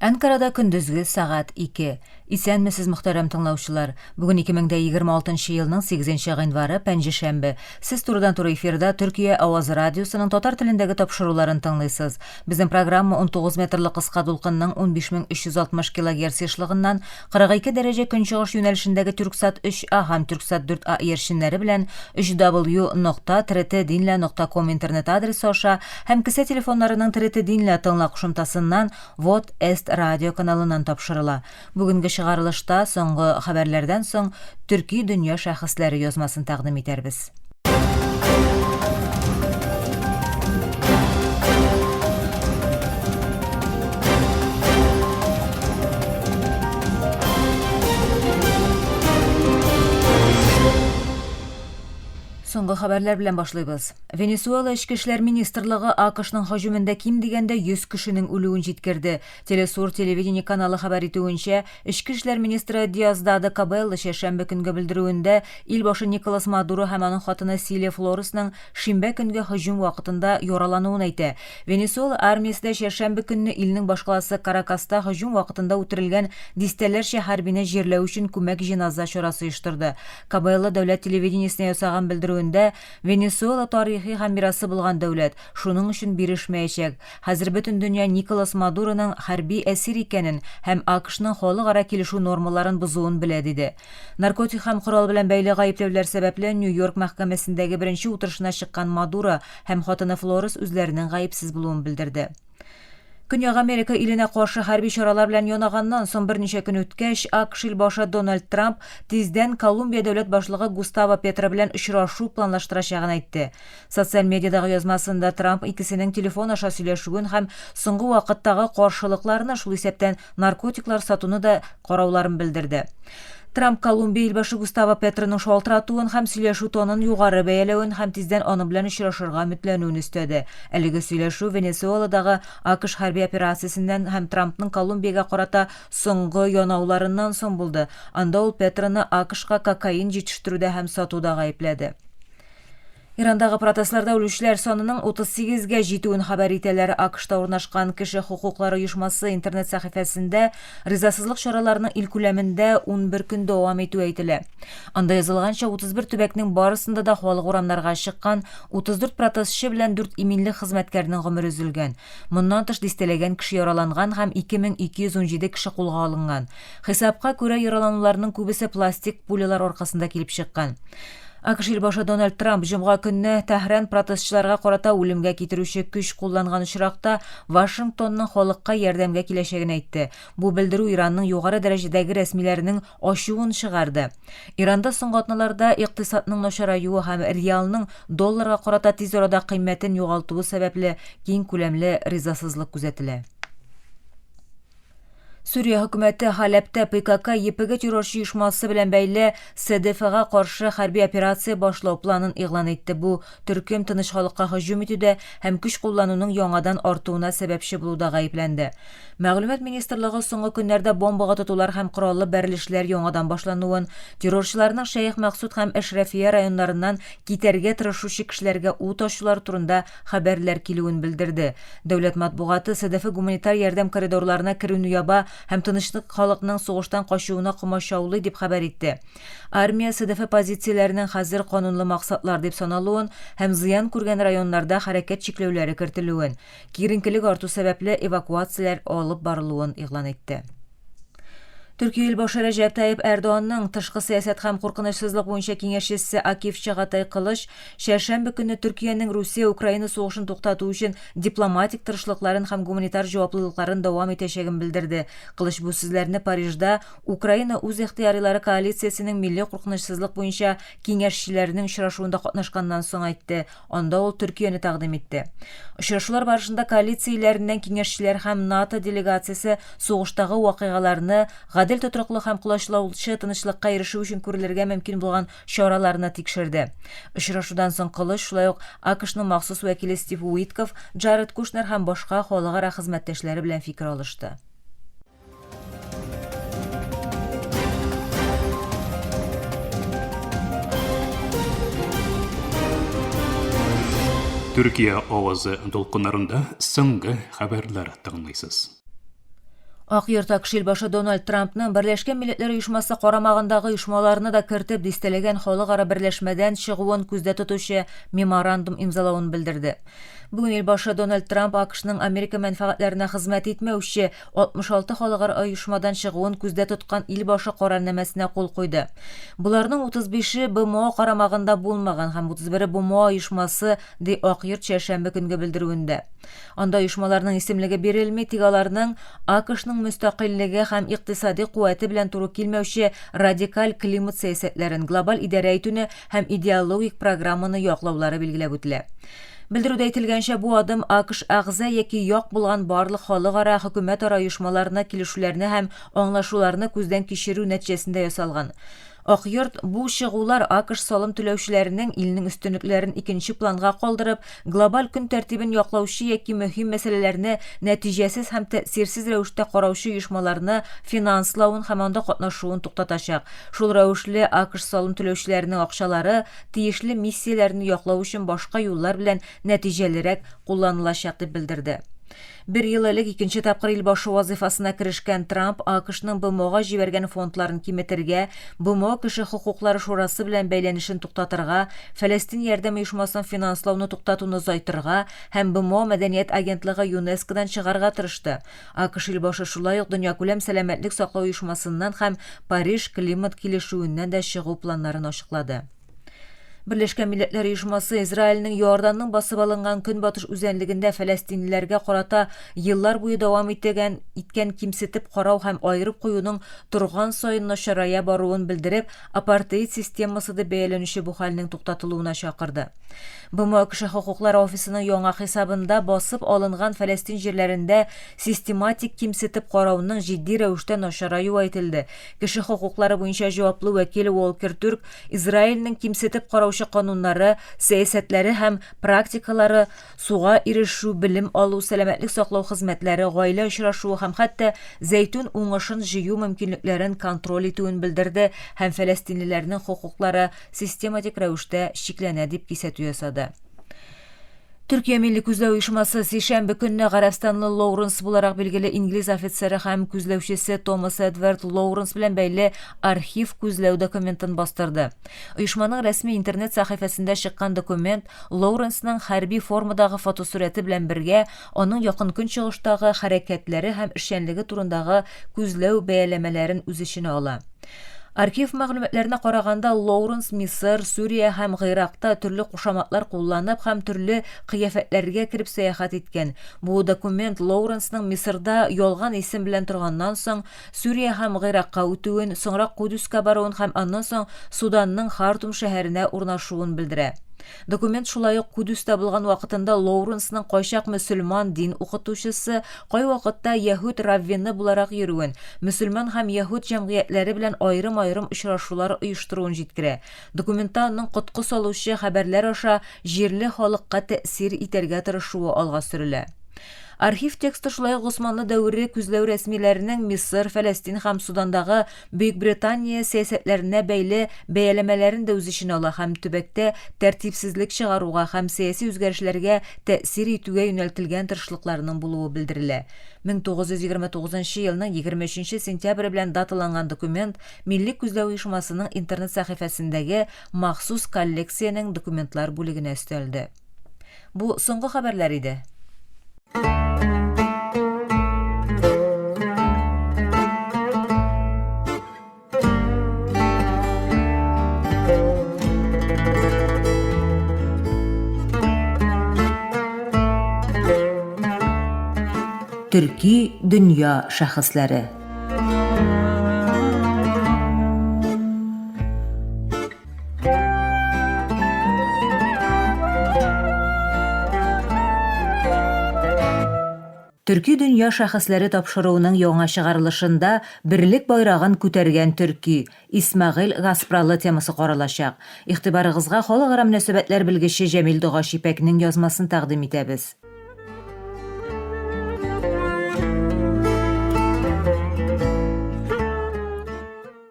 Анкарада көндүзгү саат 2. Исәнмесез мөхтәрәм тыңлаучылар. Бүген 2026 елның 8 гыйнвары пәнҗешәмбе. Сез турыдан-туры эфирда Төркия Авазы радиосының татар телендәге тапшыруларын тыңлыйсыз. Безнең программа 19 метрлы кыска дулкынның 15360 кГц ешлыгыннан 42 дәрәҗә көнчыгыш юнәлешендәге Түрксат 3А һәм Түрксат 4А иярченнәре белән 3w.trdinla.com интернет адресы аша һәм кесә телефоннарының TRT-Dinla тыңла кушымтасыннан Вот Эст радио каналынан тапшырыла. Бүгенге чыгарылышта соңгы хәбәрләрдән соң Төрки дөнья шәхесләре язмасын тәкъдим итәрбез. Соңгы хәбәрләр белән башлыйбыз. Венесуэла Эчке эшләр министрлыгы АКШның һөҗүмендә ким дигәндә 100 кешенең үлүен җиткерде. Телесур телевидение каналы хәбәр итүенчә, Эчке эшләр министры Диоздадо Кабелло шәмбе көнгә белдерүендә, ил башы Николас Мадуро һәм аның хатыны Силия Флоресның шимбә көнгә һөҗүм вакытында яралануын әйтә. Венесуэла армиясендә шәмбе көнне илнең башкаласы Каракаста һөҗүм вакытында үтерелгән дистәләрчә хәрбине җирләү өчен күмәк җиназа чарасы оештырды. Кабелло дәүләт телевидениесенә ясаган белдерү Венесуэла тарихи һәм мирасы булган дәүләт, шуның өчен бирешмәячәк. Хәзер бөтен дөнья Николас Мадуроның хәрби әсир икәнен һәм АКШның халыкара килешү нормаларын бозуын белә диде. Наркотик һәм корал белән бәйле гаепләүләр сәбәпле Нью-Йорк мәхкәмәсендәге беренче утырышына чыккан Мадуро һәм хатыны Флорес үзләренең гаепсез булуын белдерде. Көньяк Америка иленә каршы хәрби чаралар белән янаганнан соң берничә көн үткәч, АКШ ил башы Дональд Трамп тиздән Колумбия дәүләт башлыгы Густаво Петро белән очрашу планлаштырачагын әйтте. Социаль медиадагы язмасында Трамп икесенең телефон аша сөйләшүен һәм соңгы вакыттагы каршылыкларны, шул исәптән наркотиклар сатуны да карауларын белдерде. Трамп Колумбия илбашы Густаво Петроның шалтыратуын һәм сөйләшү тонын югары бәяләвен һәм тиздән аның белән очрашырга өметләнүен өстәде. Әлеге сөйләшү Венесуэладагы АКШ хәрби операциясеннән һәм Трампның Колумбиягә карата соңгы янауларыннан соң булды. Анда ул Петроны АКШка кокаин җитештерүдә һәм сатуда гаепләде. Ирандагы протестларда үлүчеләр санының 38-гә җитүен хәбәр итәләр. АКШта урнашкан кеше хукуклары оешмасы интернет сәхифәсендә ризасызлык чараларының ил күләмендә 11 көн дәвам итүе әйтелә. Анда язылганча 31 төбәкнең барысында да халык урамнарга чыккан, 34 протестчы белән 4 иминле хезмәткәрнең гомере өзелгән. Моннан тыш дистәләгән кеше яраланган һәм 2217 кеше кулга алынган. Хисапка күрә яралануларның күбесе пластик пулялар аркасында килеп чыккан. АКШ ил башы Дональд Трамп җомга көнне Тәһран протестчыларга карата үлемгә китерүче көч кулланган очракта Вашингтонның халыкка ярдәмгә киләчәген әйтте. Бу белдерү Иранның югары дәрәҗәдәге рәсмиләренең ачуын чыгарды. Иранда соңгы атналарда икътисадның начараюы һәм реалның долларга карата тиз арада кыйммәтен югалтуы сәбәпле киң күләмле ризасызлык күзәтелә. Сүрия хөкүмәте Халәптә ПКК ЕПГ террорчы оешмасы белән бәйле СДФга каршы хәрби операция башлау планын игълан итте. Бу төркем тыныч халыкка һөҗүм итүдә һәм көч куллануның яңадан артуына сәбәпче булуда гаепләнде. Мәгълүмат министрлыгы соңгы көннәрдә бомбага тотулар һәм кораллы бәрелешләр яңадан башлануын, террорчыларның Шәйх Мәксуд һәм Әшрәфия районнарыннан китәргә тырышучы кешеләргә ут ачулар турында хәбәрләр килүен белдерде. Дәүләт матбугаты СДФ гуманитар ярдәм коридорларына керүне яба һәм тынычлык халыкның сугыштан качуына комачаулый дип хәбәр итте. Армия СДФ позицияләренең хәзер канунлы максатлар дип саналуын һәм зыян күргән районнарда хәрәкәт чикләүләре кертелүен, киеренкелек арту сәбәпле эвакуацияләр алып барылуын игълан итте. Төркия ил башы Рәҗәп Тайип Эрдоганның тышкы сәясәт һәм куркынычсызлык буенча киңәшчесе Акиф Чагатай Кылыч шәршәмбе көнне Төркиянең Русия-Украина сугышын туктату өчен дипломатик тырышлыкларын һәм гуманитар җаваплылыкларын дәвам итәчәген белдерде. Кылыч бу сүзләрне Парижда Украина үз ихтыярилары коалициясенең милли куркынычсызлык буенча киңәшчеләренең очрашуында катнашканнан соң әйтте. Анда ул Төркияне тәкъдим итте. Очрашулар барышында коалицияләреннән киңәшчеләр һәм НАТО делегациясе сугыштагы вакыйгаларны гадел тотрыклы һәм кулачлаучы тынычлыкка ирешү өчен күрелергә мөмкин булган чараларны тикшерде. Очрашудан соң Кылыч шулай ук АКШның махсус вәкиле Стив Уитков, Джаред Кушнер һәм башка халыкара хезмәттәшләре белән фикер алышты. Түркия авазы дулкыннарында соңгы хәбәрләр тыңлыйсыз. Ак йорт АКШ илбашы Дональд Трампның Берләшкән Милләтләр Оешмасы карамагындагы оешмаларны да кертеп дистәләгән халыкара берләшмәдән чыгуын күздә тотучы меморандум имзалавын белдерде. Бүген илбашы Дональд Трамп АКШның Америка мәнфәгатьләренә хезмәт итмәүче 66 халыкара оешмадан чыгуын күздә тоткан илбашы карарнамәсенә кул куйды. Буларның 35-е БМО карамагында булмаган һәм 31-е БМО оешмасы ди Ак йорт шәмбе көнгә белдерүендә. Анда оешмаларның исемлеге бирелми, тик аларның АКШның мөстәкыйльлеге һәм икътисади куәте белән туры килмәүче радикаль климат сәясәтләрен, глобаль идарә итүне һәм идеологик программаны яклаулары билгеләп үтелә. Белдерүдә әйтелгәнчә, бу адым АКШ әгъза яки як булган барлык халыкара хөкүмәт-ара оешмаларына килешүләрне һәм аңлашуларны күздән кичерү нәтиҗәсендә ясалган. Ак йорт бу чыгулар АКШ салым түләүчеләренең илнең өстенлекләрен икенче планга калдырып, глобаль көн тәртибен яклаучы яки мөһим мәсьәләләрне нәтиҗәсез һәм тәэсирсез рәвештә караучы оешмаларны финанславын һәм анда катнашуын туктатачак. Шул рәвешле АКШ салым түләүчеләренең акчалары тиешле миссияләрне яклау өчен башка юллар белән нәтиҗәлерәк кулланылачак дип белдерде. Bir ел элек икенче тапкыр илбашы вазифасына керешкән Трамп АКШның БМОга җибәргән фондларын киметергә, БМО кеше хокуклары шурасы белән бәйләнешен туктатырга, Фәлестин ярдәм оешмасын финанслауны туктатуны озайтырга һәм БМО мәдәният агентлыгы ЮНЕСКОдан чыгарга тырышты. АКШ илбашы шулай ук дөньякүләм сәламәтлек саклау оешмасыннан һәм Париж климат килешүеннән дә чыгу планнарын ачыклады. Берләшкән Милләтләр Оешмасы Израильнең Иорданның басып алынган көнбатыш үзәнлегендә фәләстинлеләргә карата еллар буе дәвам иткән кимсетеп карау һәм аерып куюның торган саен начарая баруын белдереп, апартеид системасы дип бәяләнүче бу хәлнең туктатылуына чакырды. БМО кеше хокуклары офисының яңа хисабында басып алынган Фәләстин җирләрендә систематик кимсетеп карауның җитди рәвештә начараю әйтелде. Кеше хокуклары буенча җаваплы вәкил Уолкер Түрк Израильнең кимсетеп караучы кануннары, сәясәтләре һәм практикалары, суга ирешү, белем алу, сәламәтлек саклау хезмәтләре, гаилә очрашуы һәм хәтта зәйтүн уңышын җыю мөмкинлекләрен контроль итүен белдерде һәм фәләстинлеләрнең хокуклары систематик рәвештә чикләнә дип кисәтү ясады. Төркия Милли күзләү оешмасы сишәмбе көнне Гарәбстанлы Лоуренс буларак билгеле инглиз офицеры һәм күзләүчесе Томас Эдвард Лоуренс белән бәйле архив күзләү документын бастырды. Оешманың рәсми интернет сәхифәсендә чыккан документ Лоуренсның хәрби формадагы фотосурәте белән бергә аның якын көнчыгыштагы хәрәкәтләре һәм эшчәнлеге турындагы күзләү бәяләмәләрен үз иченә ала. Архив мәгълүматларына караганда, Лоуренс Мисыр, Сүрия һәм Гыйракта төрле кушаматлар кулланып һәм төрле кыяфәтләргә кереп сәяхәт иткән. Бу документ Лоуренсның Мисырда ялган исем белән торганнан соң Сүрия һәм Гыйракка үтүен, соңрак Кудуска баруын һәм аннан соң Суданның Хартум шәһәренә урнашуын белдерә. Документ шулай ук Кудуста булган вакытында Лоуренсның кайчак мөселман дин укытучысы, кай вакытта яһүд раввины буларак йөрүен, мөселман һәм яһүд җәмгыятьләре белән аерым-аерым очрашулар оештыруын җиткерә. Документта аның коткы салучы хәбәрләр аша җирле халыкка тәэсир итәргә тырышуы алга сөрелә. Архив тексты шулай ук Госманлы дәвре күзләү рәсмиләренең Мисыр, Фәләстин һәм Судандагы Бөекбритания сәясәтләренә бәйле бәяләмәләрен дә үз иченә ала һәм төбәктә тәртипсезлек чыгаруга һәм сәяси үзгәрешләргә тәэсир итүгә юнәлтелгән тырышлыкларның булуы белдерелә. 1929 елның 23 сентябрь белән даталанган документ Милли күзләү оешмасының интернет сәхифәсендәге махсус коллекциянең документлар бүлегенә өстәлде. Бу соңгы хәбәрләр иде. Төрки дөнья шәхесләре. Төрки дөнья шәхесләре тапшыруының яңа чыгарылышында Берлек байрагын күтәргән Төрки Исмәгыйль Гаспралы темасы каралачак. Игътибарыгызга халыкара мөнәсәбәтләр белгече Җәмил Дугашипәкнең язмасын тәкъдим итәбез.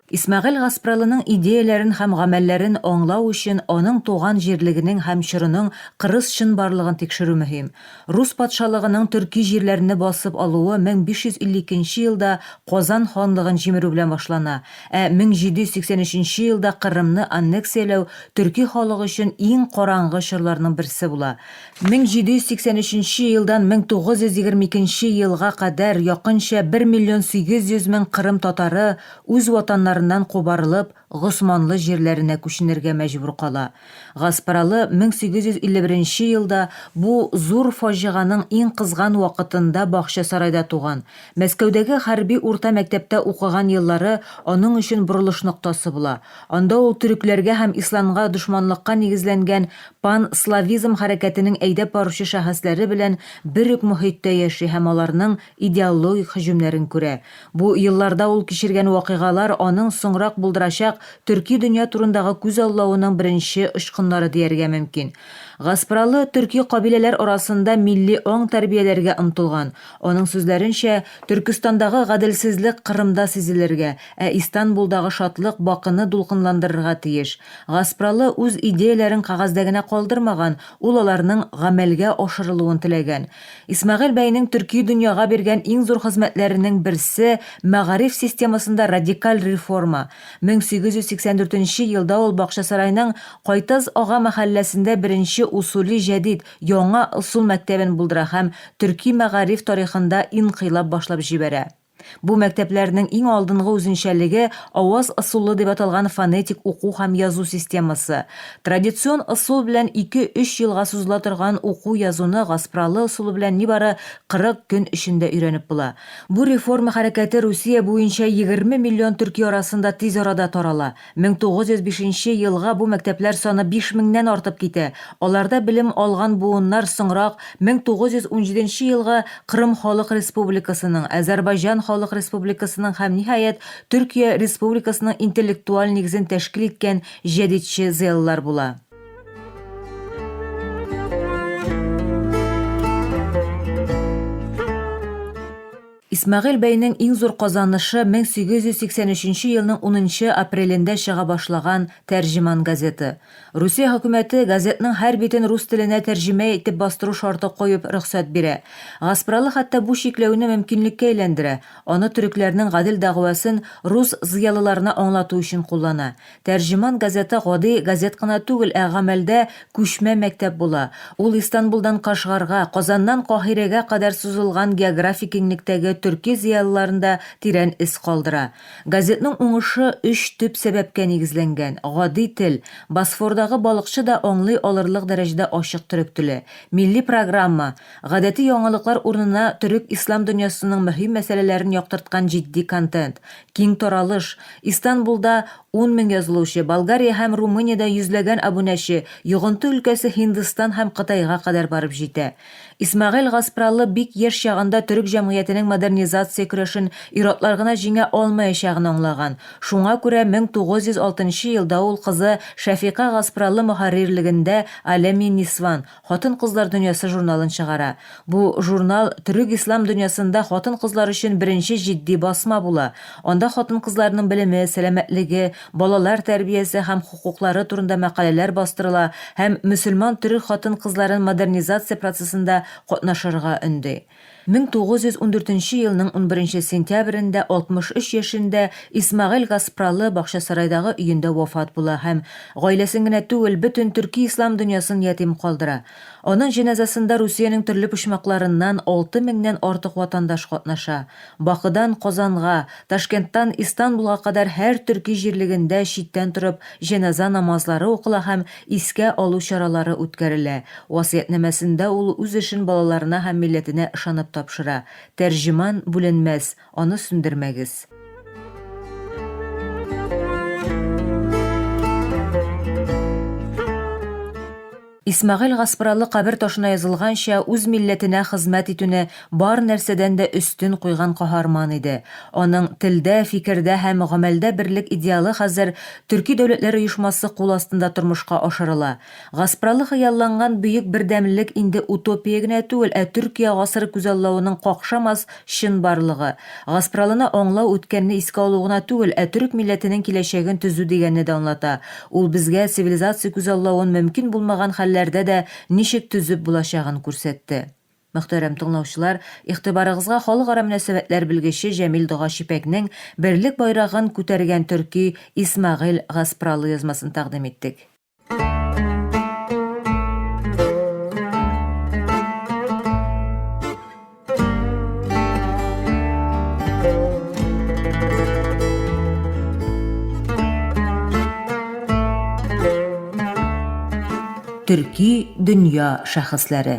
Исмәгыйль Гаспралының идеяларын һәм гамәлләрен аңлау өчен аның туган җирлегенең һәм чорының кырыс чынбарлыгын тикшерү мөһим. Рус патшалыгының төрки җирләрне басып алуы 1552 елда Казан ханлыгын җимерү белән башлана, 1783 елда Кырымны аннексияләү төрки халыгы өчен иң караңгы чорларның берсе була. 1783 елдан 1922 елга кадәр якынча 1,8 миллион Кырым татары үз ватаннарыннан кубарылып, Госманлы җирләренә күченергә мәҗбүр кала. Гаспралы 1851 елда бу зур фаҗиганың иң кызган вакытында Бакчасарайда туган. Мәскәүдәге хәрби урта мәктәптә укыган еллары аның өчен борылыш ноктасы була. Анда ул төрекләргә һәм исламга дошманлыкка нигезләнгән пан-славизм хәрәкәтенең әйдәп баручы шәхесләре белән бер үк мөхиттә яши һәм аларның идеологик һөҗүмнәрен күрә. Бу елларда ул кичергән вакыйгалар аның соңрак булдырачак төрки дөнья турындагы күз аллавының беренче ышкыннары дияргә мөмкин. Гаспралы төрки кабиләләр арасында милли аң тәрбияләргә омтылган. Аның сүзләренчә, Төркистандагы гаделсезлек Кырымда сизелергә, Истанбулдагы шатлык Бакыны дулкынландырырга тиеш. Гаспралы үз идеяләрен кагазда гына калдырмаган, ул аларның гамәлгә ашырылуын теләгән. Исмәгыйль бәйнең төрки дөньяга биргән иң зур хезмәтләренең берсе мәгариф системасында радикаль реформа. 1884 елда ул Бакчасарайның Кайтаз ага мәхәлләсендә беренче усули җәдид яңа усул мәктәбен булдыра һәм төрки мәгариф тарихында инкыйлаб башлап җибәрә. Бу мәктәпләрнең иң алдынгы үзенчәлеге аваз ысулы дип аталган фонетик уку һәм язу системасы. Традицион ысул белән 2-3 елга сузыла торган уку язуны Гаспралы ысулы белән нибары 40 көн эчендә өйрәнеп була. Бу реформа хәрәкәте Русия буенча 20 миллион төрки арасында тиз арада тарала. 1905 елга бу мәктәпләр саны 5000-нән артып китә. Аларда белем алган буыннар соңрак 1917 елга Кырым Халык Республикасының, Азәрбайҗан Халык Республикасының һәм ниһаять Төркия Республикасының интеллектуаль нигезен тәшкил иткән җәдитче зыялылар була. Исмәгыйль бәйнең иң зур казанышы 1883 елның 10 апрелендә чыга башлаган Тәрҗеман газеты. Русия хөкүмәте газетның һәр битен рус теленә тәрҗемә итеп бастыру шарты куеп рөхсәт бирә. Гаспралы хәтта бу чикләүне мөмкинлеккә әйләндерә. Аны төрекләрнең гадел дәгъвасын рус зыялыларына аңлату өчен куллана. Тәрҗеман газеты гади газет кына түгел, гамәлдә күчмә мәктәп була. Ул Истанбулдан Кашгарга, Казаннан Каһирәгә кадәр сузылган географик киңлектәге төрки зыялыларында тирән эз калдыра. Газетның уңышы 3 төп сәбәпкә нигезләнгән. Гади тел, Босфордагы балыкчы да аңлый алырлык дәрәҗәдә ачык төрек теле. Милли программа, гадәти яңалыклар урынына төрек ислам дөньясының мөһим мәсьәләләрен яктырткан җитди контент. Киң таралыш, Истанбулда 10 мең язылучы, Болгария һәм Румыниядә йөзләгән абунәче, йогынты өлкәсе Һиндстан һәм Кытайга кадәр барып җитә. Исмәгыйль Гаспралы бик яшь чагында төрек җәмгыятенең модернизация көрәшен иратлар гына җиңә алмаячагын аңлаган. Шуңа күрә 1906 елда ул кызы Шәфиқа Гаспралы мөхәррирлегендә Алеми Нисван, хатын-кызлар дөньясы журналын чыгара. Бу журнал төрек ислам дөньясында хатын-кызлар өчен беренче җитди басма була. Анда хатын-кызларның белеме, сәламәтлеге, балалар тәрбиясе һәм хукуклары турында мәкаләләр бастырыла һәм мөселман төрек хатын-кызларын модернизация процессында катнашырга өнди. 1914 елның 11 сентябрендә 63 яшендә Исмәгыйль Гаспралы Бакчасарайдагы өендә вафат була һәм гаиләсен генә түгел, бөтен төрки ислам дөньясын ятим калдыра. Аның җеназасында Русиянең төрле почмакларыннан 6000-нән артык ватандаш катнаша. Бакыдан Казанга, Ташкенттан Истанбулга кадәр һәр төрки җирлегендә читтән торып җеназа намазлары укыла һәм искә алу чаралары үткәрелә. Васыятнамәсендә ул үз эшен балаларына һәм милләтенә ышанып тапшыра. Тәрҗеман бүленмәс, аны сүндермәгез. Исмәгыйль Гаспралы кабер ташына язылганча үз милләтенә хезмәт итүне бар нәрсәдән дә өстен куйган каһарман иде. Аның телдә, фикердә һәм гамәлдә берлек идеалы хәзер Төрки дәүләтләр оешмасы кул астында тормышка ашырыла. Гаспралы хыялланган бөек бердәмлек инде утопия генә түгел, Төркия гасыры күзаллавының какшамас чынбарлыгы. Гаспралыны аңлау үткәнне искә алу гына түгел, төрек милләтенең киләчәген төзү дигәнне дә аңлата. Ул безгә цивилизация күзаллавын мөмкин булмаган хәлләрдә дә ничек төзеп булачагын күрсәтте. Мөхтәрәм тыңлаучылар, игътибарыгызга халыкара мөнәсәбәтләр белгече Җәмил Догашипәкнең берлек байрагын күтәргән төрки Исмәгыйль Гаспралы язмасын тәкъдим иттек. Төрки дөнья шәхесләре.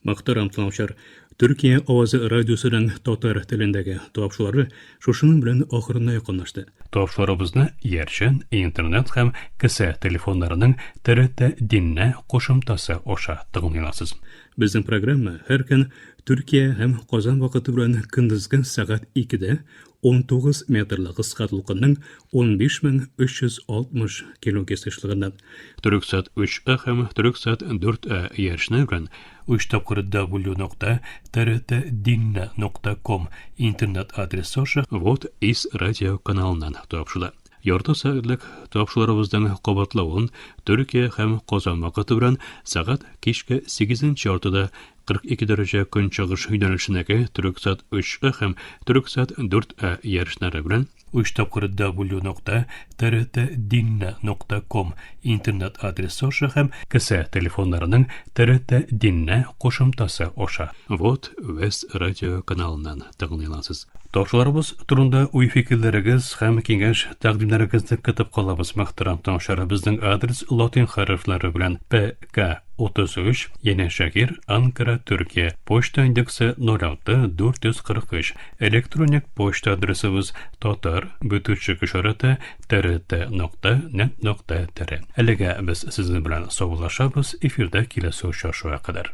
Мөхтәрәм тыңлаучылар, Төркия авазы радиосының татар телендәге тапшырулары шушының белән ахырына якынлашты. Тапшыруларыбызны Ярчан, интернет һәм кесә телефоннарының ТРТ динне кушымтасы аша тыңлыйларсыз. Безнең программа һәр көн Төркия һәм Казан вакыты белән көндезге сәгать 2дә 19 метрлы кыска толкынның 15360 кГц эшлегендә. Төрксат 3А һәм Төрксат 4А ярышны белән www.trtdinne.com интернет адресы аша вот из радио каналыннан тапшыла. Ярты сәгатьлек тапшыруларыбызның кабатлавын Төркия һәм Казан вакыты белән сәгать кичке 8:40 42 дәрәҗә көнчыгыш юнәлешендәге Төрксат 3А һәм Төрксат 4А ярышлары белән www.trtdinne.com интернет адресы аша һәм кесә телефоннарының ТРТ динне кушымтасы аша вот вес радио каналыннан тыңлыйларсыз. Тапшыруларыбыз турында уй-фикерләрегез һәм киңәш тәкъдимнәрегезне көтеп калабыз. Мөхтәрәм тыңлаучылар, безнең адрес латин хәрефләре белән ПК 33 Янәшәгир, Анкара, Төркия. Почта индексы 06443. Электроник почта адресыбыз tatar@trт.net.tr. Әлегә без сезнең белән саубуллашабыз. Эфирдә киләсе очрашуга кадәр.